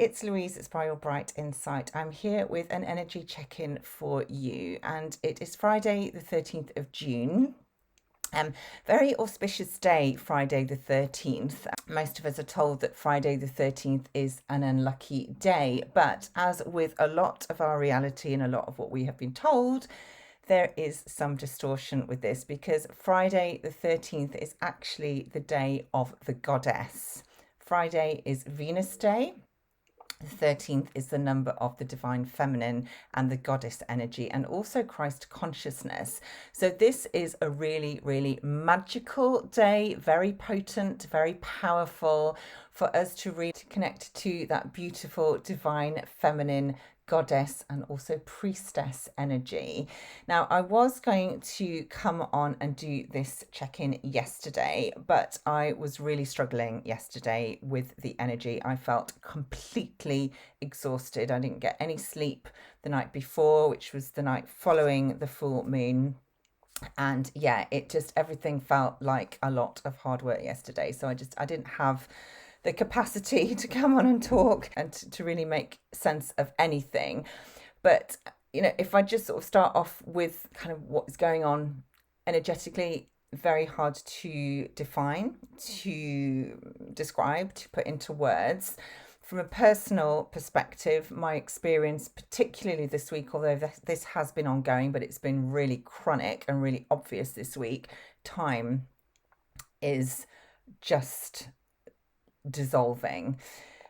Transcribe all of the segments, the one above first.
it's Louise, it's by Your Bright Insight. I'm here with an energy check-in for you, and it is Friday the 13th of June. Very auspicious day, Friday the 13th. Most of us are told that Friday the 13th is an unlucky day, but as with a lot of our reality and a lot of what we have been told, there is some distortion with this because Friday the 13th is actually the day of the goddess. Friday is Venus Day. The 13th is the number of the divine feminine and the goddess energy, and also Christ consciousness. So this is a really, really magical day, very potent, very powerful for us to really connect to that beautiful divine feminine goddess and also priestess energy. Now, I was going to come on and do this check-in yesterday, but I was really struggling yesterday with the energy. I felt completely exhausted. I didn't get any sleep the night before, which was the night following the full moon. And yeah, it just, everything felt like a lot of hard work yesterday. So I didn't have the capacity to come on and talk and to really make sense of anything. But, if I just sort of start off with kind of what is going on energetically, very hard to define, to describe, to put into words. From a personal perspective, my experience, particularly this week, although this has been ongoing, but it's been really chronic and really obvious this week, time is just dissolving.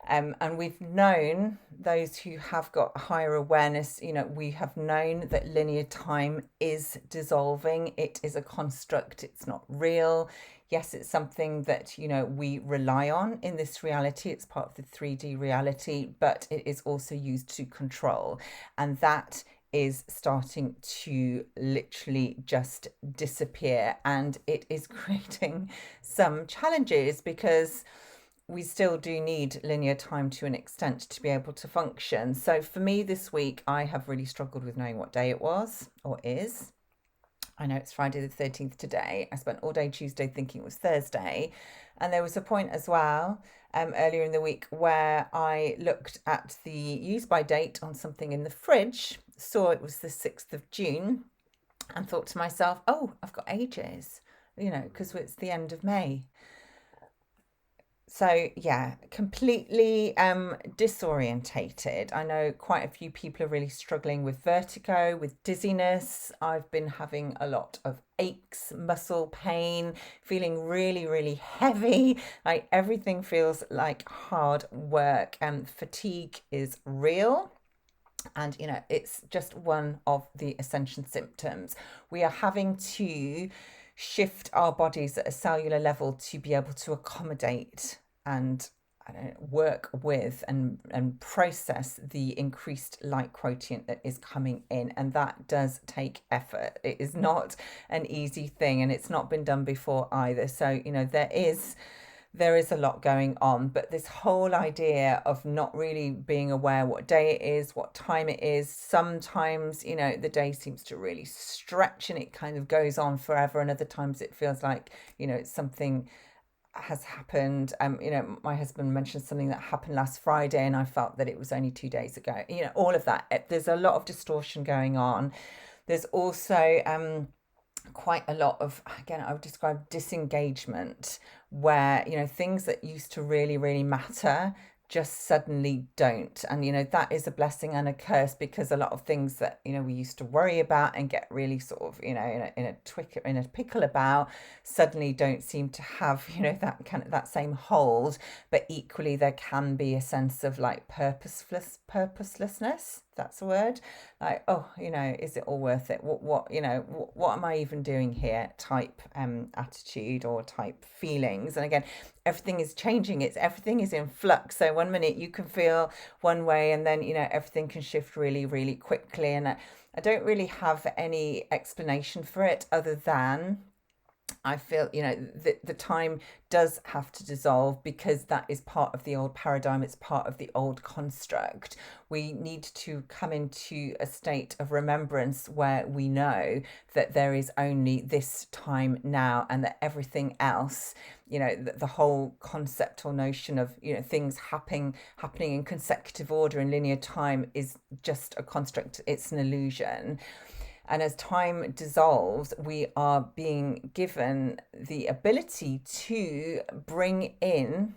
And we've known, those who have got higher awareness, we have known that linear time is dissolving. It is a construct, it's not real. Yes, it's something that, we rely on in this reality. It's part of the 3D reality, but it is also used to control. And that is starting to literally just disappear. And it is creating some challenges because we still do need linear time to an extent to be able to function. So for me this week, I have really struggled with knowing what day it was or is. I know it's Friday the 13th today. I spent all day Tuesday thinking it was Thursday. And there was a point as well earlier in the week where I looked at the use by date on something in the fridge, saw it was the 6th of June, and thought to myself, oh, I've got ages, because it's the end of May. So yeah, completely disorientated. I know quite a few people are really struggling with vertigo, with dizziness. I've been having a lot of aches, muscle pain, feeling really, really heavy. Like everything feels like hard work, and fatigue is real. And it's just one of the ascension symptoms. We are having to shift our bodies at a cellular level to be able to accommodate and work with and process the increased light quotient that is coming in. And that does take effort. It is not an easy thing, and it's not been done before either. So, there is a lot going on, but this whole idea of not really being aware what day it is, what time it is, sometimes, the day seems to really stretch and it kind of goes on forever. And other times it feels like, something has happened. My husband mentioned something that happened last Friday and I felt that it was only 2 days ago. All of that. There's a lot of distortion going on. There's also quite a lot of, again, I would describe disengagement, where things that used to really, really matter just suddenly don't. And that is a blessing and a curse, because a lot of things that we used to worry about and get really sort of in a pickle about suddenly don't seem to have that kind of that same hold. But equally there can be a sense of like purposelessness, that's a word, like, oh, is it all worth it? What am I even doing here type attitude or type feelings. And again, everything is changing. Everything is in flux. So one minute you can feel one way, and then everything can shift really, really quickly. And I don't really have any explanation for it other than I feel, the time does have to dissolve, because that is part of the old paradigm. It's part of the old construct. We need to come into a state of remembrance where we know that there is only this time now, and that everything else the whole concept or notion of, things happening in consecutive order in linear time is just a construct. It's an illusion. And as time dissolves, we are being given the ability to bring in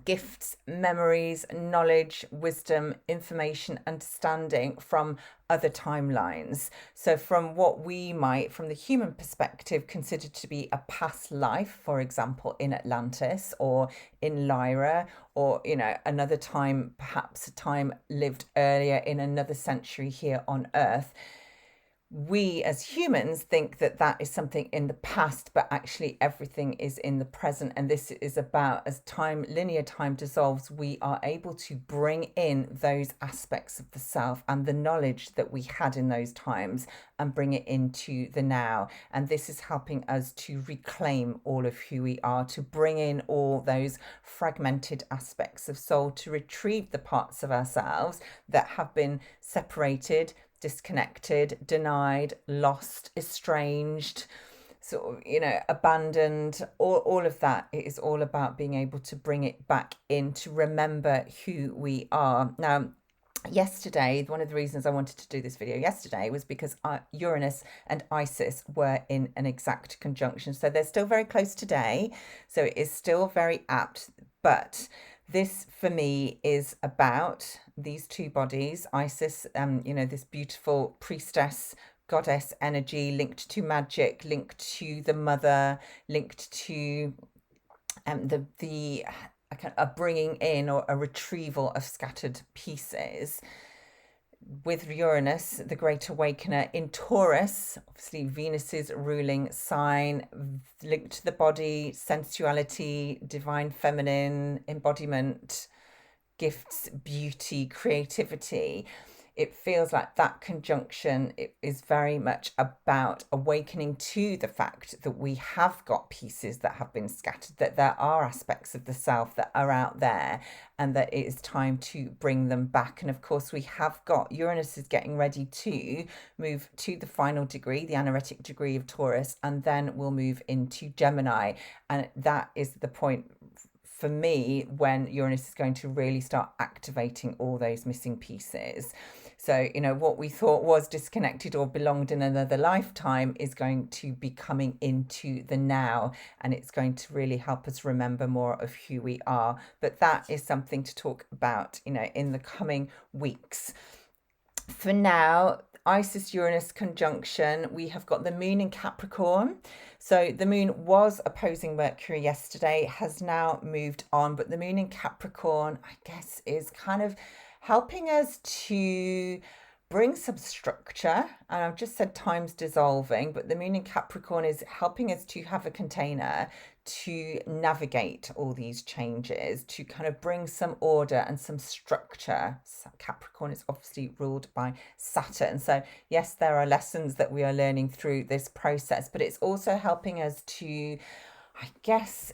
gifts, memories, knowledge, wisdom, information, understanding from other timelines. So, from what we might, from the human perspective, consider to be a past life, for example, in Atlantis or in Lyra, or, another time, perhaps a time lived earlier in another century here on Earth, we as humans think that that is something in the past, but actually everything is in the present. And this is about, as linear time dissolves, we are able to bring in those aspects of the self and the knowledge that we had in those times and bring it into the now. And this is helping us to reclaim all of who we are, to bring in all those fragmented aspects of soul, to retrieve the parts of ourselves that have been separated, disconnected, denied, lost, estranged, sort of, abandoned, all of that. It is all about being able to bring it back in, to remember who we are. Now, yesterday, one of the reasons I wanted to do this video yesterday was because Uranus and Isis were in an exact conjunction. So they're still very close today. So it is still very apt. But this for me is about these two bodies, Isis, this beautiful priestess, goddess energy linked to magic, linked to the mother, linked to a bringing in or a retrieval of scattered pieces. With Uranus, the Great Awakener, in Taurus, obviously Venus's ruling sign, linked to the body, sensuality, divine feminine, embodiment, gifts, beauty, creativity. It feels like that conjunction is very much about awakening to the fact that we have got pieces that have been scattered, that there are aspects of the self that are out there, and that it is time to bring them back. And of course, we have got Uranus is getting ready to move to the final degree, the anaretic degree of Taurus, and then we'll move into Gemini. And that is the point for me when Uranus is going to really start activating all those missing pieces. So, what we thought was disconnected or belonged in another lifetime is going to be coming into the now, and it's going to really help us remember more of who we are. But that is something to talk about, in the coming weeks. For now, Isis-Uranus conjunction, we have got the moon in Capricorn. So the moon was opposing Mercury yesterday, has now moved on, but the moon in Capricorn, I guess, is kind of helping us to bring some structure. And I've just said time's dissolving, but the moon in Capricorn is helping us to have a container to navigate all these changes, to kind of bring some order and some structure. So Capricorn is obviously ruled by Saturn. So yes, there are lessons that we are learning through this process, but it's also helping us to, I guess,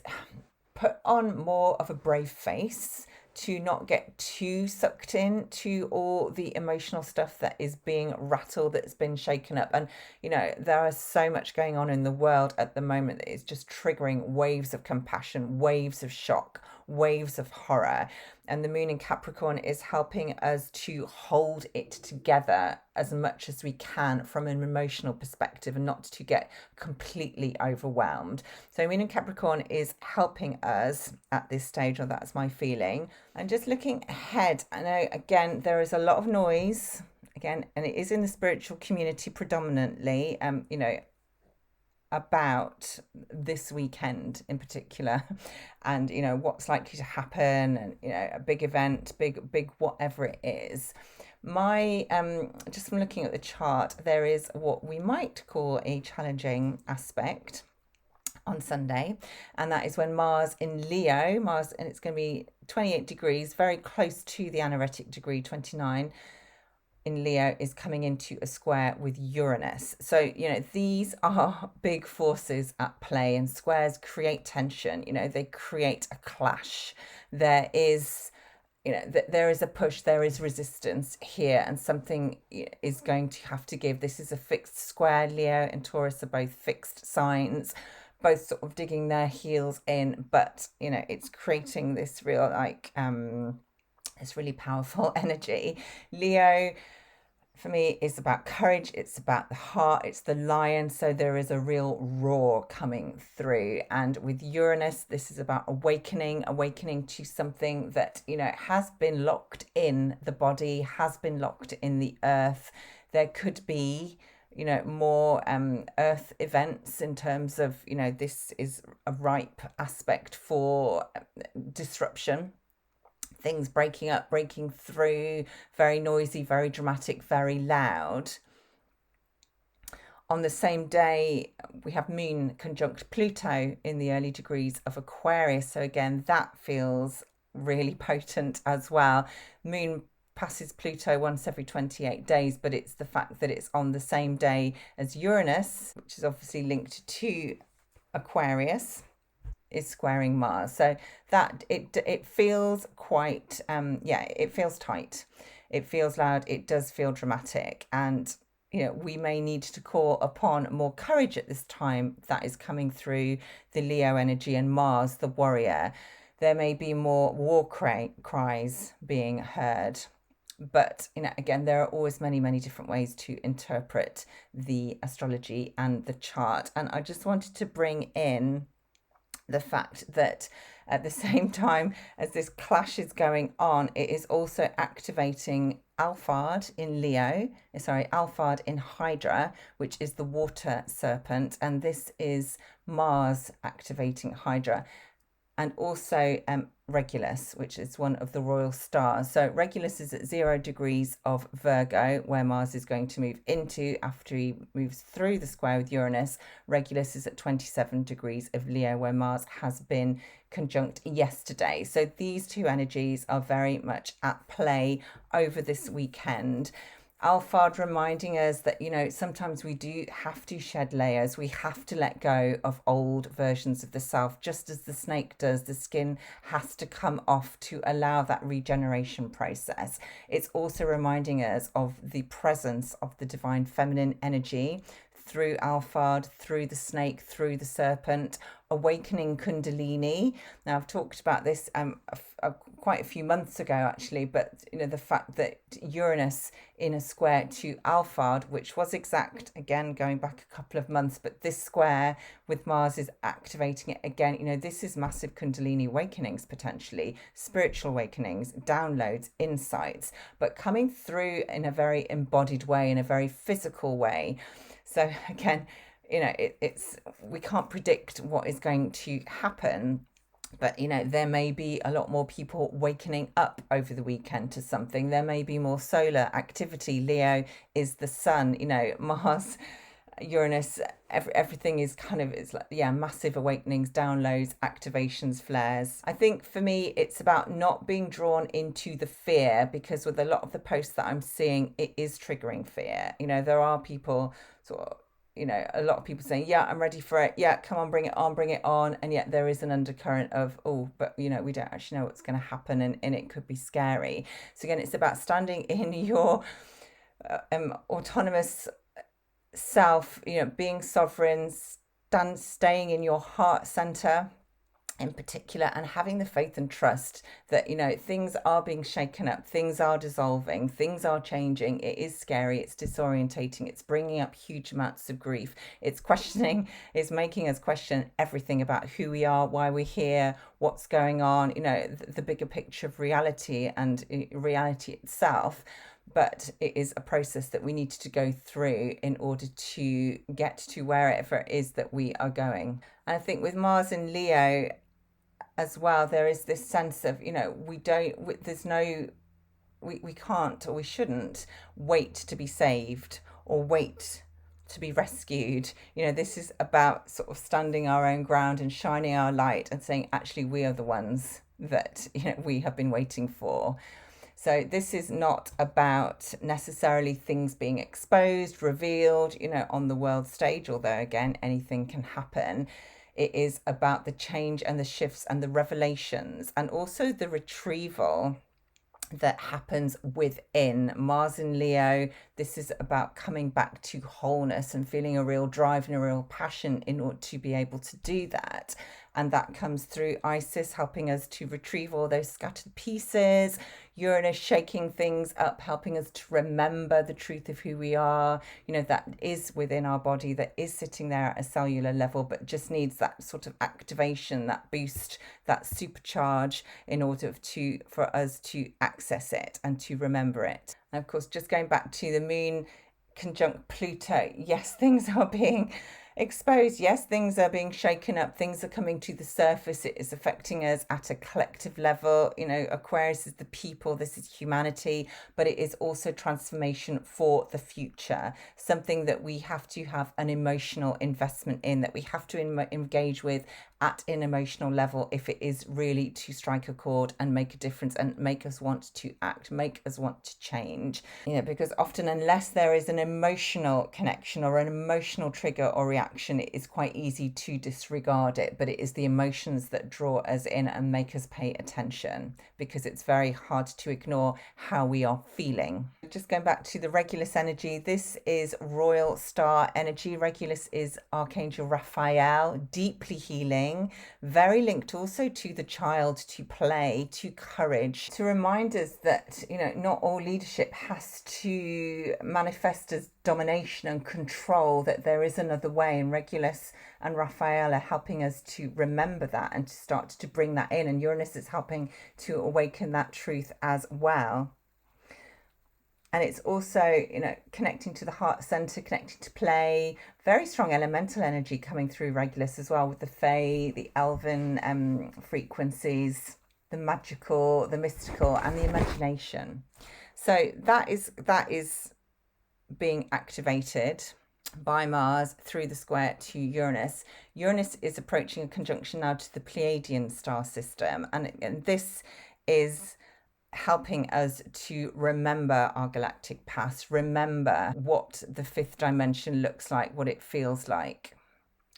put on more of a brave face, to not get too sucked in to all the emotional stuff that is being rattled, that's been shaken up. And, there is so much going on in the world at the moment that is just triggering waves of compassion, waves of shock, waves of horror. And the moon in Capricorn is helping us to hold it together as much as we can from an emotional perspective and not to get completely overwhelmed. So moon in Capricorn is helping us at this stage, or that's my feeling. And just looking ahead, I know, again, there is a lot of noise, again, and it is in the spiritual community predominantly, about this weekend in particular, and what's likely to happen, and a big event, big whatever it is. My just from looking at the chart, there is what we might call a challenging aspect on Sunday, and that is when Mars in Leo, and it's going to be 28 degrees, very close to the anaretic degree, 29 in Leo, is coming into a square with Uranus. So, these are big forces at play, and squares create tension. They create a clash. There is, there is a push, there is resistance here, and something is going to have to give. This is a fixed square. Leo and Taurus are both fixed signs, both sort of digging their heels in, but it's creating this real like this really powerful energy. Leo for me is about courage, it's about the heart, it's the lion, so there is a real roar coming through. And with Uranus, this is about awakening to something that has been locked in the body, has been locked in the earth. There could be more earth events in terms of this is a ripe aspect for disruption, things breaking up, breaking through, very noisy, very dramatic, very loud. On the same day, we have Moon conjunct Pluto in the early degrees of Aquarius. So again, that feels really potent as well. Moon passes Pluto once every 28 days, but it's the fact that it's on the same day as Uranus, which is obviously linked to Aquarius, is squaring Mars. So that it feels quite it feels tight. It feels loud. It does feel dramatic, and we may need to call upon more courage at this time that is coming through the Leo energy and Mars, the warrior. There may be more war cries being heard. But again, there are always many different ways to interpret the astrology and the chart. And I just wanted to bring in the fact that at the same time as this clash is going on, it is also activating Alphard in Alphard in Hydra, which is the water serpent, and this is Mars activating Hydra. And also Regulus, which is one of the royal stars. So Regulus is at 0 degrees of Virgo, where Mars is going to move into after he moves through the square with Uranus. Regulus is at 27 degrees of Leo, where Mars has been conjunct yesterday. So these two energies are very much at play over this weekend. Alphard reminding us that, sometimes we do have to shed layers. We have to let go of old versions of the self, just as the snake does. The skin has to come off to allow that regeneration process. It's also reminding us of the presence of the divine feminine energy through Alphard, through the snake, through the serpent, awakening Kundalini. Now, I've talked about this quite a few months ago, actually, but the fact that Uranus in a square to Alphard, which was exact, again, going back a couple of months, but this square with Mars is activating it again. This is massive Kundalini awakenings, potentially, spiritual awakenings, downloads, insights, but coming through in a very embodied way, in a very physical way. So again, it's we can't predict what is going to happen, but there may be a lot more people wakening up over the weekend to something. There may be more solar activity. Leo is the sun. Mars, Uranus, everything is it's like massive awakenings, downloads, activations, flares. I think for me it's about not being drawn into the fear, because with a lot of the posts that I'm seeing, it is triggering fear. There are people sort of a lot of people saying, yeah, I'm ready for it. Yeah, come on, bring it on. And yet there is an undercurrent of, but we don't actually know what's going to happen, and it could be scary. So again, it's about standing in your autonomous self, being sovereign, staying in your heart center in particular, and having the faith and trust that things are being shaken up, things are dissolving, things are changing. It is scary, it's disorientating, it's bringing up huge amounts of grief, it's making us question everything about who we are, why we're here, what's going on, the bigger picture of reality and reality itself. But it is a process that we need to go through in order to get to wherever it is that we are going. And I think with Mars and Leo as well, there is this sense of, we can't, or we shouldn't wait to be saved or wait to be rescued. This is about sort of standing our own ground and shining our light and saying, actually, we are the ones that, we have been waiting for. So this is not about necessarily things being exposed, revealed, on the world stage, although again, anything can happen. It is about the change and the shifts and the revelations, and also the retrieval that happens within. Mars in Leo, this is about coming back to wholeness and feeling a real drive and a real passion in order to be able to do that. And that comes through Isis, helping us to retrieve all those scattered pieces. Uranus shaking things up, helping us to remember the truth of who we are, that is within our body, that is sitting there at a cellular level, but just needs that sort of activation, that boost, that supercharge in order for us to access it and to remember it. And of course, just going back to the moon conjunct Pluto, yes, things are being exposed. Yes, things are being shaken up. Things are coming to the surface. It is affecting us at a collective level. Aquarius is the people. This is humanity, but it is also transformation for the future. Something that we have to have an emotional investment in, that we have to engage with at an emotional level if it is really to strike a chord and make a difference and make us want to act, make us want to change. Because often, unless there is an emotional connection or an emotional trigger or reaction, it is quite easy to disregard it. But it is the emotions that draw us in and make us pay attention, because it's very hard to ignore how we are feeling. Just going back to the Regulus energy, this is royal star energy. Regulus is Archangel Raphael, deeply healing, very linked also to the child, to play, to courage, to remind us that, not all leadership has to manifest as domination and control, that there is another way. And Regulus and Raphael are helping us to remember that and to start to bring that in. And Uranus is helping to awaken that truth as well. And it's also, connecting to the heart center, connecting to play. Very strong elemental energy coming through Regulus as well, with the Fae, the elven frequencies, the magical, the mystical, and the imagination. So that is being activated by Mars through the square to Uranus. Uranus is approaching a conjunction now to the Pleiadian star system, and this is helping us to remember our galactic past, remember what the fifth dimension looks like, what it feels like,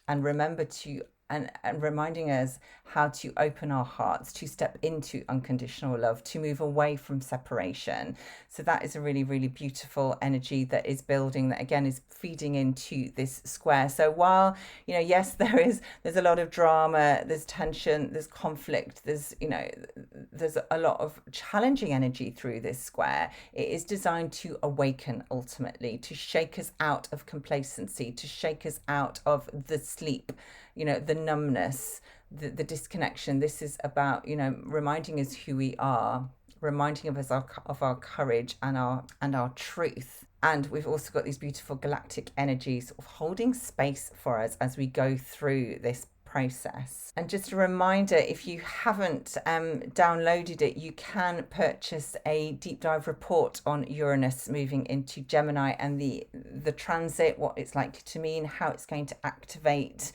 and remember to and reminding us how to open our hearts, to step into unconditional love, to move away from separation. So that is a really, really beautiful energy that is building, that again is feeding into this square. So while, yes, there's a lot of drama, there's tension, there's conflict, there's a lot of challenging energy through this square. It is designed to awaken, ultimately, to shake us out of complacency, to shake us out of the sleep, the numbness, the disconnection. This is about, reminding us who we are, reminding us of our courage and our truth. And we've also got these beautiful galactic energies of holding space for us as we go through this process. And just a reminder, if you haven't downloaded it, you can purchase a deep dive report on Uranus moving into Gemini and the transit, what it's likely to mean, how it's going to activate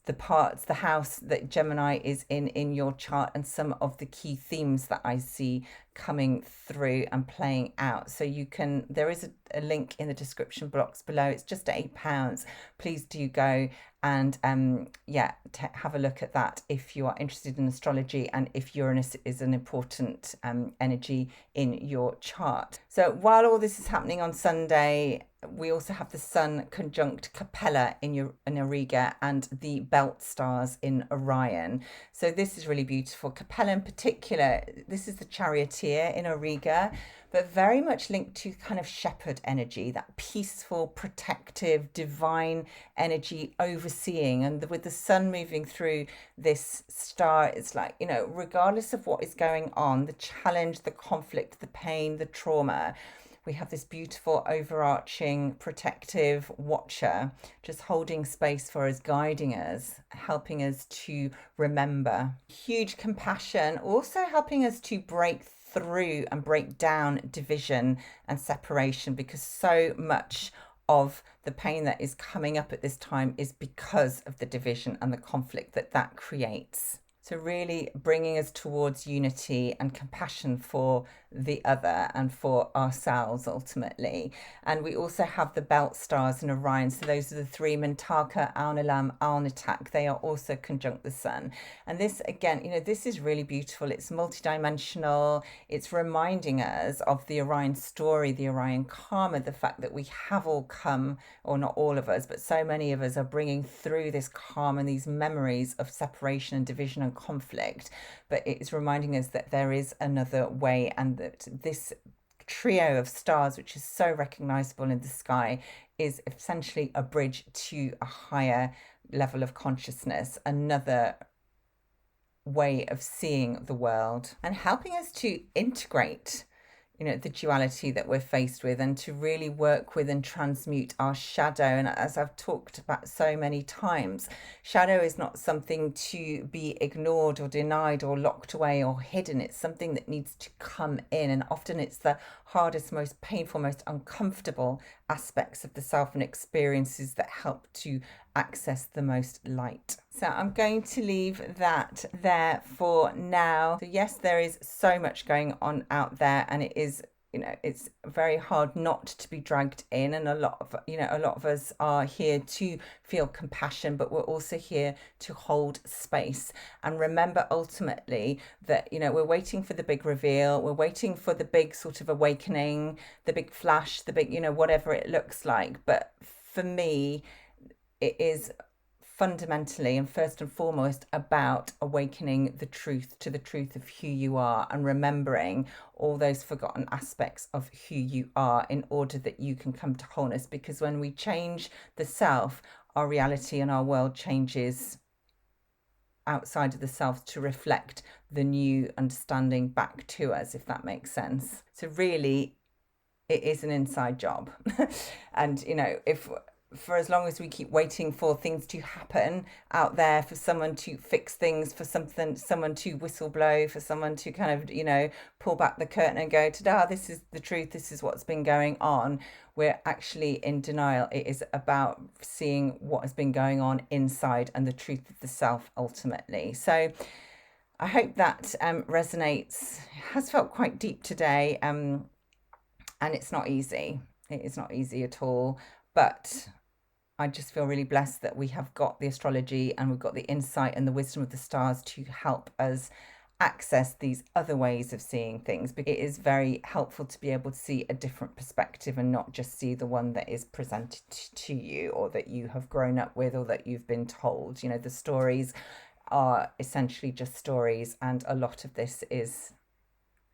the house that Gemini is in your chart, and some of the key themes that I see coming through and playing out. So there is a link in the description box below. It's just £8. Please do go and have a look at that if you are interested in astrology and if Uranus is an important energy in your chart. So while all this is happening on Sunday, we also have the Sun conjunct Capella in Auriga and the belt stars in Orion. So this is really beautiful. Capella in particular, this is the charioteer in Auriga, but very much linked to kind of shepherd energy, that peaceful, protective, divine energy overseeing. And with the sun moving through this star, it's like, regardless of what is going on, the challenge, the conflict, the pain, the trauma, we have this beautiful overarching protective watcher just holding space for us, guiding us, helping us to remember. Huge compassion, also helping us to break through and break down division and separation, because so much of the pain that is coming up at this time is because of the division and the conflict that creates. So really bringing us towards unity and compassion for the other and for ourselves ultimately. And we also have the belt stars in Orion. So those are the three, Mintaka, Alnilam, Alnitak. They are also conjunct the sun. And this, again, this is really beautiful. It's multidimensional. It's reminding us of the Orion story, the Orion karma, the fact that we have all come, or not all of us, but so many of us are bringing through this karma and these memories of separation and division and conflict. But it's reminding us that there is another way, and that this trio of stars, which is so recognizable in the sky, is essentially a bridge to a higher level of consciousness, another way of seeing the world, and helping us to integrate the duality that we're faced with, and to really work with and transmute our shadow. And as I've talked about so many times, shadow is not something to be ignored or denied or locked away or hidden. It's something that needs to come in, and often it's the hardest, most painful, most uncomfortable aspects of the self and experiences that help to access the most light. So I'm going to leave that there for now. So yes, there is so much going on out there, and it is, it's very hard not to be dragged in. And a lot of us are here to feel compassion, but we're also here to hold space. And remember ultimately that, we're waiting for the big reveal. We're waiting for the big sort of awakening, the big flash, the big, whatever it looks like. But for me, it is fundamentally and first and foremost about awakening the truth to the truth of who you are, and remembering all those forgotten aspects of who you are, in order that you can come to wholeness. Because when we change the self, our reality and our world changes outside of the self to reflect the new understanding back to us, if that makes sense. So really, it is an inside job. And if for as long as we keep waiting for things to happen out there, for someone to fix things, for someone to whistle blow, for someone to kind of, pull back the curtain and go, ta-da, this is the truth, this is what's been going on, we're actually in denial. It is about seeing what has been going on inside and the truth of the self ultimately. So I hope that resonates. It has felt quite deep today, and it's not easy. It is not easy at all, but I just feel really blessed that we have got the astrology, and we've got the insight and the wisdom of the stars to help us access these other ways of seeing things. Because it is very helpful to be able to see a different perspective, and not just see the one that is presented to you, or that you have grown up with, or that you've been told. The stories are essentially just stories, and a lot of this is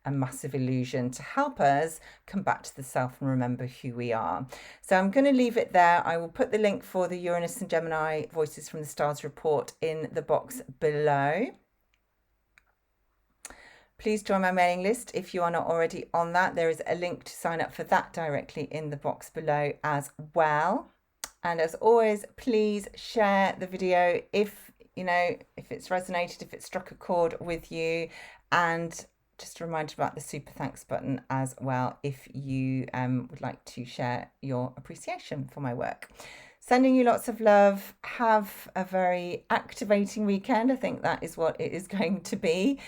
a massive illusion to help us come back to the self and remember who we are. So I'm going to leave it there. I will put the link for the Uranus and Gemini Voices from the Stars report in the box below. Please join my mailing list if you are not already on that. There is a link to sign up for that directly in the box below as well. And as always, please share the video if it's resonated, if it struck a chord with you. And just a reminder about the super thanks button as well, if you would like to share your appreciation for my work. Sending you lots of love. Have a very activating weekend. I think that is what it is going to be.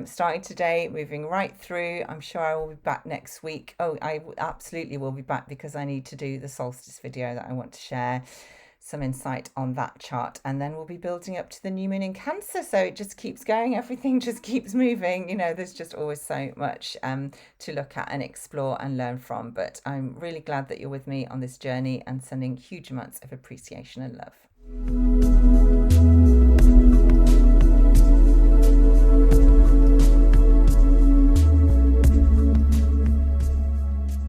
Starting today, moving right through. I'm sure I will be back next week. Oh, I absolutely will be back, because I need to do the solstice video that I want to share some insight on that chart, and then we'll be building up to the new moon in Cancer. So it just keeps going, everything just keeps moving. There's just always so much to look at and explore and learn from. But I'm really glad that you're with me on this journey, and sending huge amounts of appreciation and love.